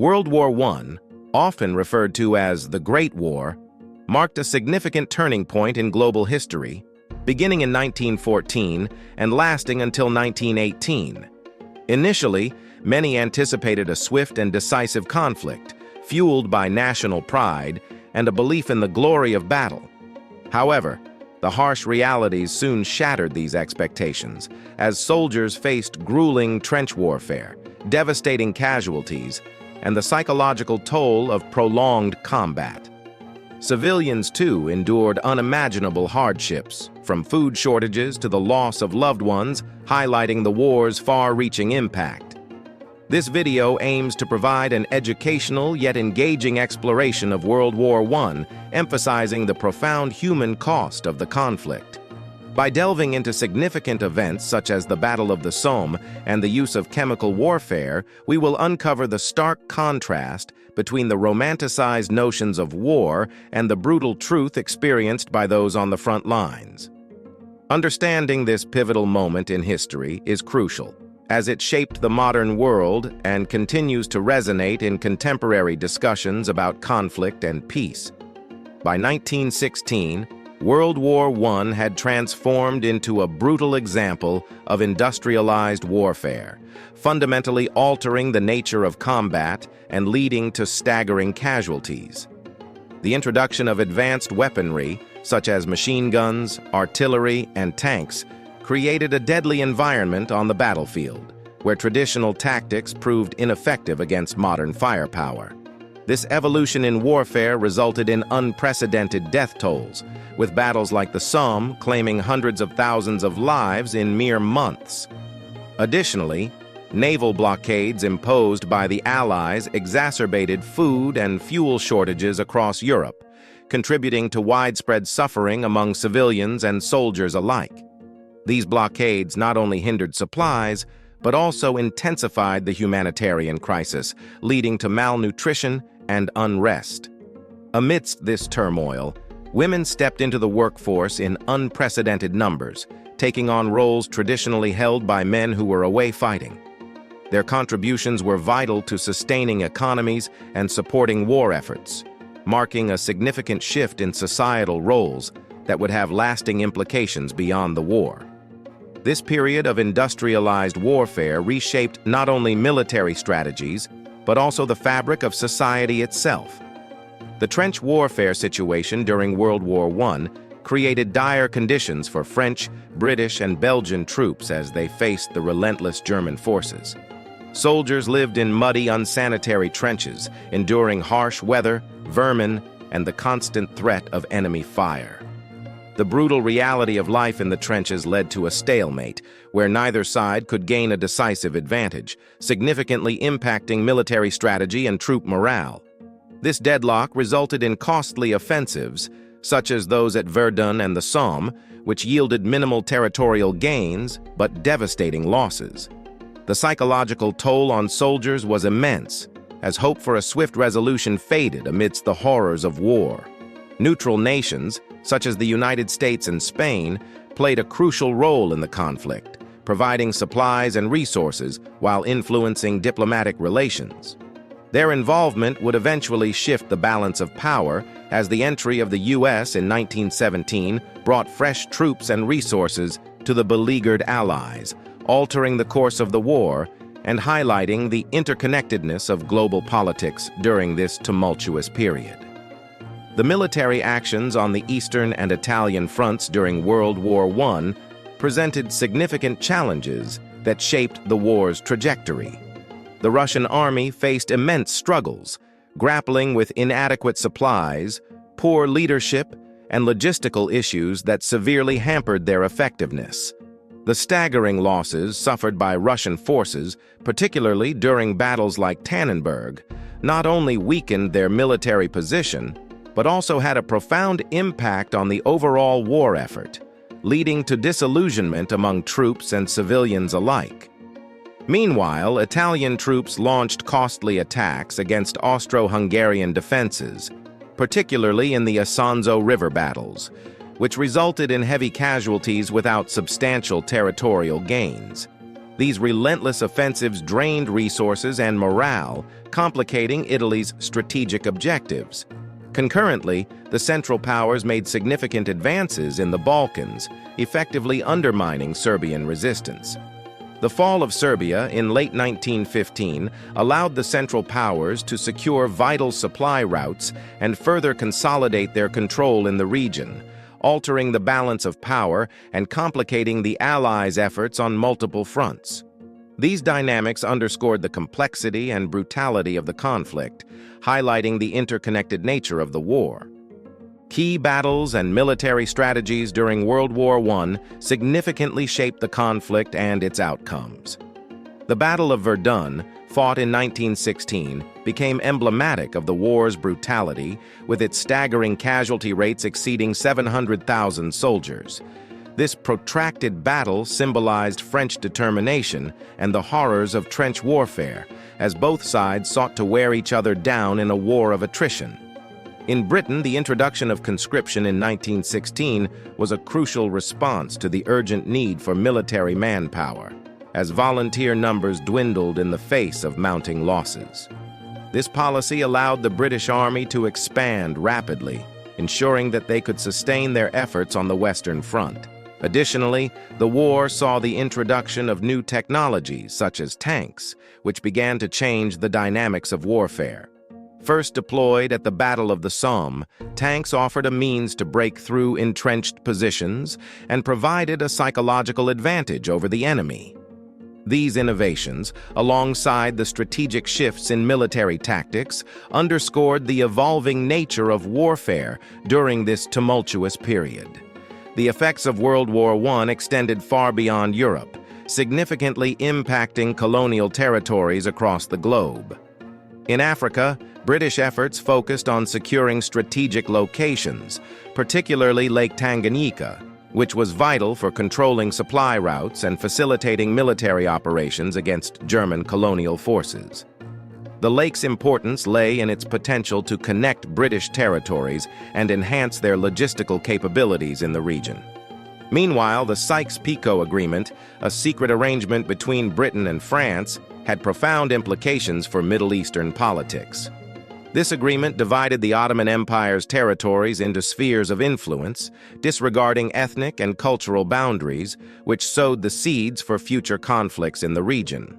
World War I, often referred to as the Great War, marked a significant turning point in global history, beginning in 1914 and lasting until 1918. Initially, many anticipated a swift and decisive conflict, fueled by national pride and a belief in the glory of battle. However, the harsh realities soon shattered these expectations as soldiers faced grueling trench warfare, devastating casualties, and the psychological toll of prolonged combat. Civilians, too, endured unimaginable hardships, from food shortages to the loss of loved ones, highlighting the war's far-reaching impact. This video aims to provide an educational yet engaging exploration of World War I, emphasizing the profound human cost of the conflict. By delving into significant events such as the Battle of the Somme and the use of chemical warfare, we will uncover the stark contrast between the romanticized notions of war and the brutal truth experienced by those on the front lines. Understanding this pivotal moment in history is crucial, as it shaped the modern world and continues to resonate in contemporary discussions about conflict and peace. By 1916, World War I had transformed into a brutal example of industrialized warfare, fundamentally altering the nature of combat and leading to staggering casualties. The introduction of advanced weaponry, such as machine guns, artillery, and tanks, created a deadly environment on the battlefield, where traditional tactics proved ineffective against modern firepower. This evolution in warfare resulted in unprecedented death tolls, with battles like the Somme claiming hundreds of thousands of lives in mere months. Additionally, naval blockades imposed by the Allies exacerbated food and fuel shortages across Europe, contributing to widespread suffering among civilians and soldiers alike. These blockades not only hindered supplies, but also intensified the humanitarian crisis, leading to malnutrition and unrest. Amidst this turmoil, women stepped into the workforce in unprecedented numbers, taking on roles traditionally held by men who were away fighting. Their contributions were vital to sustaining economies and supporting war efforts, marking a significant shift in societal roles that would have lasting implications beyond the war. This period of industrialized warfare reshaped not only military strategies, but also the fabric of society itself. The trench warfare situation during World War I created dire conditions for French, British, and Belgian troops as they faced the relentless German forces. Soldiers lived in muddy, unsanitary trenches, enduring harsh weather, vermin, and the constant threat of enemy fire. The brutal reality of life in the trenches led to a stalemate, where neither side could gain a decisive advantage, significantly impacting military strategy and troop morale. This deadlock resulted in costly offensives, such as those at Verdun and the Somme, which yielded minimal territorial gains but devastating losses. The psychological toll on soldiers was immense, as hope for a swift resolution faded amidst the horrors of war. Neutral nations, such as the United States and Spain, played a crucial role in the conflict, providing supplies and resources while influencing diplomatic relations. Their involvement would eventually shift the balance of power as the entry of the U.S. in 1917 brought fresh troops and resources to the beleaguered Allies, altering the course of the war and highlighting the interconnectedness of global politics during this tumultuous period. The military actions on the Eastern and Italian fronts during World War I presented significant challenges that shaped the war's trajectory. The Russian army faced immense struggles, grappling with inadequate supplies, poor leadership, and logistical issues that severely hampered their effectiveness. The staggering losses suffered by Russian forces, particularly during battles like Tannenberg, not only weakened their military position, but also had a profound impact on the overall war effort, leading to disillusionment among troops and civilians alike. Meanwhile, Italian troops launched costly attacks against Austro-Hungarian defenses, particularly in the Isonzo River battles, which resulted in heavy casualties without substantial territorial gains. These relentless offensives drained resources and morale, complicating Italy's strategic objectives. Concurrently, the Central Powers made significant advances in the Balkans, effectively undermining Serbian resistance. The fall of Serbia in late 1915 allowed the Central Powers to secure vital supply routes and further consolidate their control in the region, altering the balance of power and complicating the Allies' efforts on multiple fronts. These dynamics underscored the complexity and brutality of the conflict, highlighting the interconnected nature of the war. Key battles and military strategies during World War I significantly shaped the conflict and its outcomes. The Battle of Verdun, fought in 1916, became emblematic of the war's brutality, with its staggering casualty rates exceeding 700,000 soldiers. This protracted battle symbolized French determination and the horrors of trench warfare, as both sides sought to wear each other down in a war of attrition. In Britain, the introduction of conscription in 1916 was a crucial response to the urgent need for military manpower, as volunteer numbers dwindled in the face of mounting losses. This policy allowed the British Army to expand rapidly, ensuring that they could sustain their efforts on the Western Front. Additionally, the war saw the introduction of new technologies, such as tanks, which began to change the dynamics of warfare. First deployed at the Battle of the Somme, tanks offered a means to break through entrenched positions and provided a psychological advantage over the enemy. These innovations, alongside the strategic shifts in military tactics, underscored the evolving nature of warfare during this tumultuous period. The effects of World War I extended far beyond Europe, significantly impacting colonial territories across the globe. In Africa, British efforts focused on securing strategic locations, particularly Lake Tanganyika, which was vital for controlling supply routes and facilitating military operations against German colonial forces. The lake's importance lay in its potential to connect British territories and enhance their logistical capabilities in the region. Meanwhile, the Sykes-Picot Agreement, a secret arrangement between Britain and France, had profound implications for Middle Eastern politics. This agreement divided the Ottoman Empire's territories into spheres of influence, disregarding ethnic and cultural boundaries, which sowed the seeds for future conflicts in the region.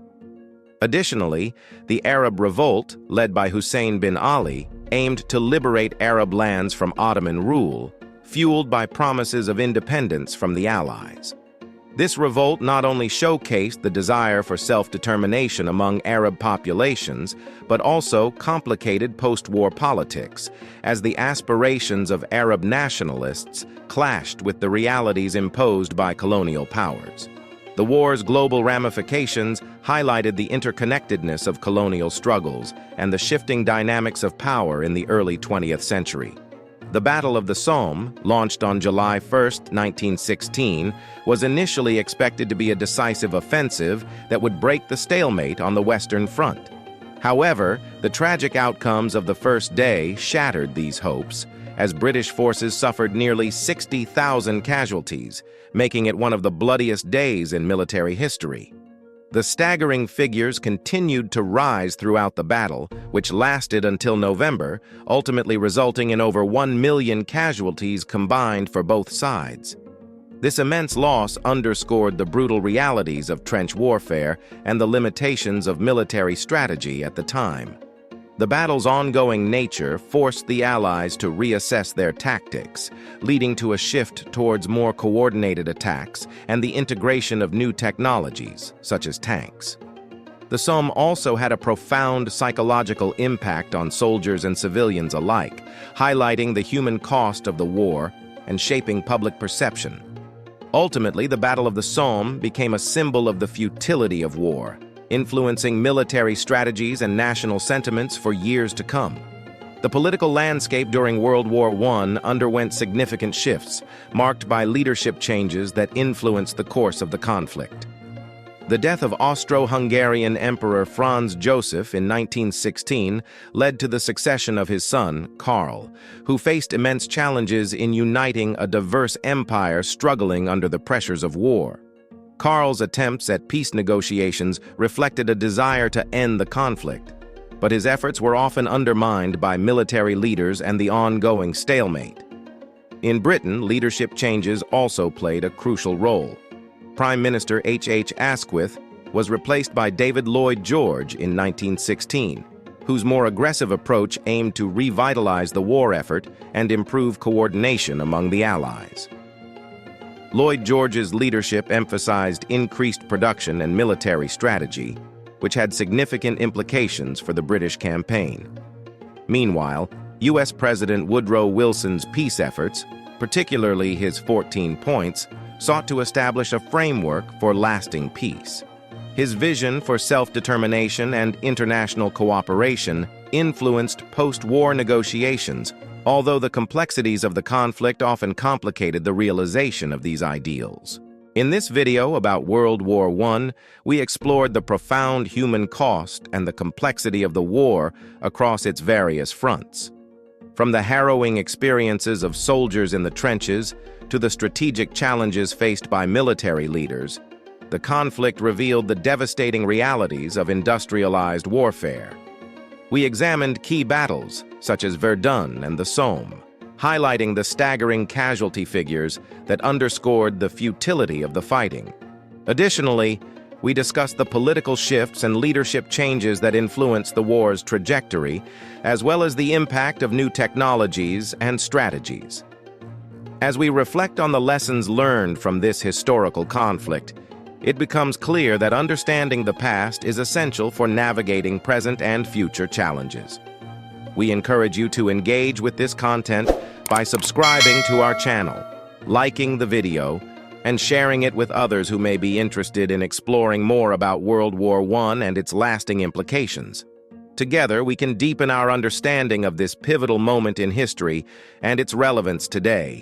Additionally, the Arab Revolt, led by Hussein bin Ali, aimed to liberate Arab lands from Ottoman rule, fueled by promises of independence from the Allies. This revolt not only showcased the desire for self-determination among Arab populations, but also complicated post-war politics, as the aspirations of Arab nationalists clashed with the realities imposed by colonial powers. The war's global ramifications highlighted the interconnectedness of colonial struggles and the shifting dynamics of power in the early 20th century. The Battle of the Somme, launched on July 1, 1916, was initially expected to be a decisive offensive that would break the stalemate on the Western Front. However, the tragic outcomes of the first day shattered these hopes, as British forces suffered nearly 60,000 casualties, making it one of the bloodiest days in military history. The staggering figures continued to rise throughout the battle, which lasted until November, ultimately resulting in over 1 million casualties combined for both sides. This immense loss underscored the brutal realities of trench warfare and the limitations of military strategy at the time. The battle's ongoing nature forced the Allies to reassess their tactics, leading to a shift towards more coordinated attacks and the integration of new technologies, such as tanks. The Somme also had a profound psychological impact on soldiers and civilians alike, highlighting the human cost of the war and shaping public perception. Ultimately, the Battle of the Somme became a symbol of the futility of war, influencing military strategies and national sentiments for years to come. The political landscape during World War I underwent significant shifts, marked by leadership changes that influenced the course of the conflict. The death of Austro-Hungarian Emperor Franz Joseph in 1916 led to the succession of his son, Karl, who faced immense challenges in uniting a diverse empire struggling under the pressures of war. Karl's attempts at peace negotiations reflected a desire to end the conflict, but his efforts were often undermined by military leaders and the ongoing stalemate. In Britain, leadership changes also played a crucial role. Prime Minister H. Asquith was replaced by David Lloyd George in 1916, whose more aggressive approach aimed to revitalize the war effort and improve coordination among the Allies. Lloyd George's leadership emphasized increased production and military strategy, which had significant implications for the British campaign. Meanwhile, U.S. President Woodrow Wilson's peace efforts, particularly his 14 points, sought to establish a framework for lasting peace. His vision for self-determination and international cooperation influenced post-war negotiations, although the complexities of the conflict often complicated the realization of these ideals. In this video about World War I, we explored the profound human cost and the complexity of the war across its various fronts. From the harrowing experiences of soldiers in the trenches to the strategic challenges faced by military leaders, the conflict revealed the devastating realities of industrialized warfare. We examined key battles, such as Verdun and the Somme, highlighting the staggering casualty figures that underscored the futility of the fighting. Additionally, we discussed the political shifts and leadership changes that influenced the war's trajectory, as well as the impact of new technologies and strategies. As we reflect on the lessons learned from this historical conflict, it becomes clear that understanding the past is essential for navigating present and future challenges. We encourage you to engage with this content by subscribing to our channel, liking the video, and sharing it with others who may be interested in exploring more about World War I and its lasting implications. Together, we can deepen our understanding of this pivotal moment in history and its relevance today.